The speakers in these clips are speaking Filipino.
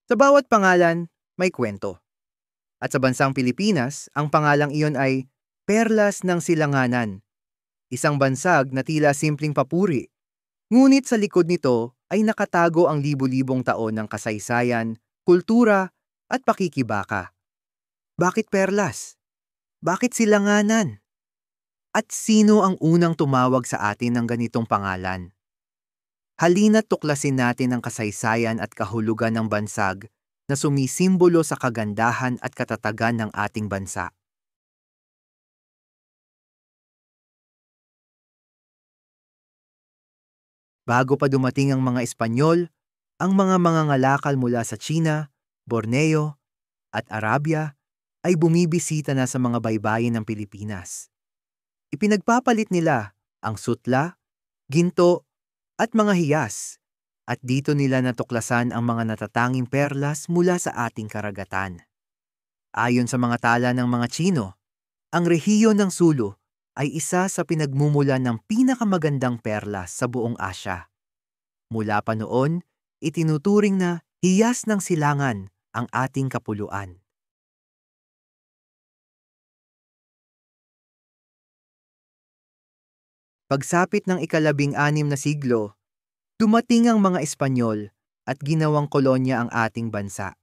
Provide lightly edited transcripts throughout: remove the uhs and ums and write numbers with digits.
Sa bawat pangalan, may kwento. At sa bansang Pilipinas, ang pangalang iyon ay Perlas ng Silanganan, isang bansag na tila simpleng papuri. Ngunit sa likod nito ay nakatago ang libu-libong taon ng kasaysayan, kultura, at pakikibaka. Bakit Perlas? Bakit Silanganan? At sino ang unang tumawag sa atin ng ganitong pangalan? Halina't tuklasin natin ang kasaysayan at kahulugan ng bansag na sumisimbolo sa kagandahan at katatagan ng ating bansa. Bago pa dumating ang mga Espanyol, ang mga mangangalakal mula sa China, Borneo, at Arabia ay bumibisita na sa mga baybayin ng Pilipinas. Ipinagpapalit nila ang sutla, ginto, at mga hiyas, at dito nila natuklasan ang mga natatanging perlas mula sa ating karagatan. Ayon sa mga tala ng mga Tsino, ang rehiyon ng Sulu ay isa sa pinagmumulan ng pinakamagandang perlas sa buong Asya. Mula pa noon, itinuturing na hiyas ng silangan ang ating kapuluan. Pagsapit ng ika-16 na siglo, dumating ang mga Espanyol at ginawang kolonya ang ating bansa.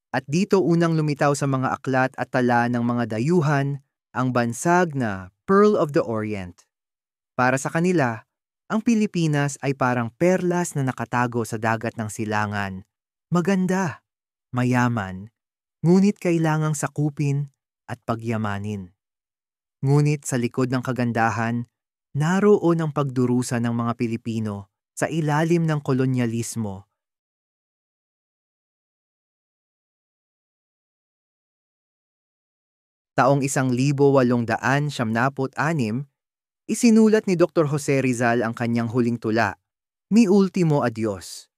At dito unang lumitaw sa mga aklat at tala ng mga dayuhan ang bansag na Pearl of the Orient. Para sa kanila, ang Pilipinas ay parang perlas na nakatago sa dagat ng silangan. Maganda, mayaman, ngunit kailangang sakupin at pagyamanin. Ngunit sa likod ng kagandahan, naroon ang pagdurusa ng mga Pilipino sa ilalim ng kolonyalismo. Taong 1876, isinulat ni Dr. Jose Rizal ang kanyang huling tula, Mi Ultimo Adios.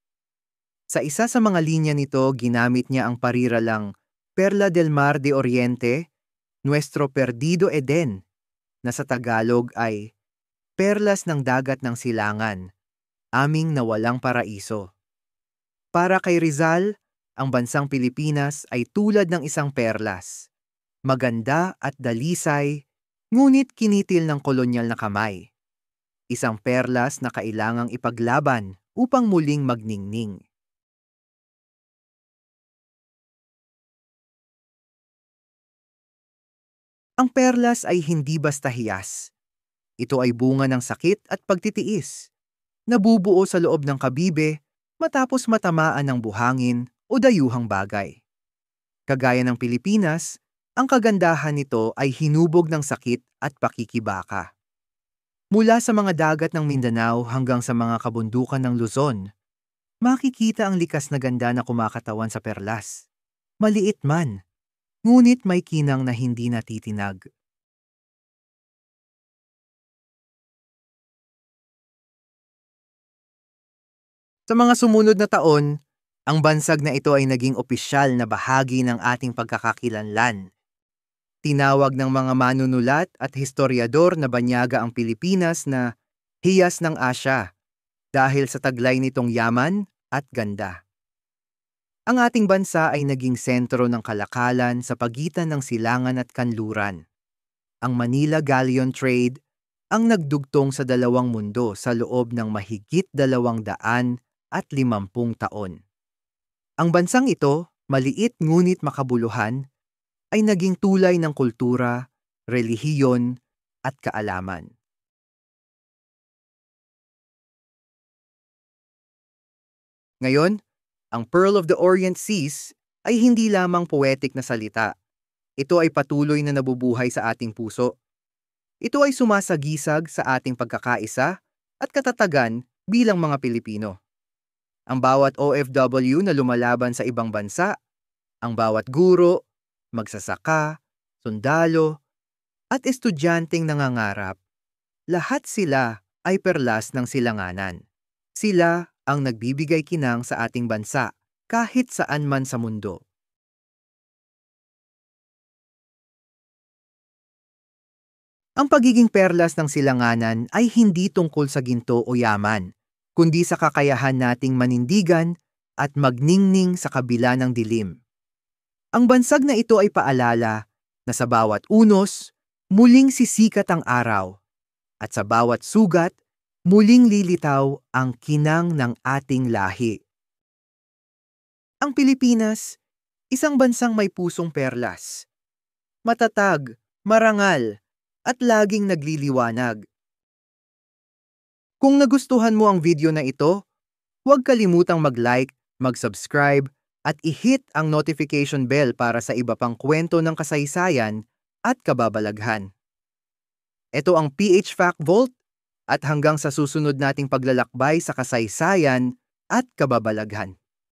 Sa isa sa mga linya nito, ginamit niya ang pariralang Perla del Mar de Oriente, Nuestro Perdido Eden, na sa Tagalog ay Perlas ng Dagat ng Silangan, aming nawalang paraiso. Para kay Rizal, ang bansang Pilipinas ay tulad ng isang perlas. Maganda at dalisay, ngunit kinitil ng kolonyal na kamay. Isang perlas na kailangang ipaglaban upang muling magningning. Ang perlas ay hindi basta hiyas. Ito ay bunga ng sakit at pagtitiis. Nabubuo sa loob ng kabibe matapos matamaan ng buhangin o dayuhang bagay. Kagaya ng Pilipinas, ang kagandahan nito ay hinubog ng sakit at pakikibaka. Mula sa mga dagat ng Mindanao hanggang sa mga kabundukan ng Luzon, makikita ang likas na ganda na kumakatawan sa perlas. Maliit man, ngunit may kinang na hindi natitinag. Sa mga sumunod na taon, ang bansag na ito ay naging opisyal na bahagi ng ating pagkakakilanlan. Tinawag ng mga manunulat at historiador na banyaga ang Pilipinas na hiyas ng Asya dahil sa taglay nitong yaman at ganda. Ang ating bansa ay naging sentro ng kalakalan sa pagitan ng silangan at kanluran. Ang Manila Galleon Trade ang nagdugtong sa dalawang mundo sa loob ng mahigit 250 taon. Ang bansang ito, maliit ngunit makabuluhan, ay naging tulay ng kultura, relihiyon, at kaalaman. Ngayon, ang Pearl of the Orient Seas ay hindi lamang poetic na salita. Ito ay patuloy na nabubuhay sa ating puso. Ito ay sumasagisag sa ating pagkakaisa at katatagan bilang mga Pilipino. Ang bawat OFW na lumalaban sa ibang bansa, ang bawat guro, magsasaka, sundalo, at estudyanteng nangangarap, lahat sila ay perlas ng silanganan. Sila ang nagbibigay kinang sa ating bansa kahit saan man sa mundo. Ang pagiging perlas ng silanganan ay hindi tungkol sa ginto o yaman, kundi sa kakayahan nating manindigan at magningning sa kabila ng dilim. Ang bansag na ito ay paalala na sa bawat unos, muling sisikat ang araw, at sa bawat sugat, muling lilitaw ang kinang ng ating lahi. Ang Pilipinas, isang bansang may pusong perlas. Matatag, marangal, at laging nagliliwanag. Kung nagustuhan mo ang video na ito, huwag kalimutang mag-like, mag-subscribe, at i-hit ang notification bell para sa iba pang kwento ng kasaysayan at kababalaghan. Ito ang PH Fact Vault at hanggang sa susunod nating paglalakbay sa kasaysayan at kababalaghan.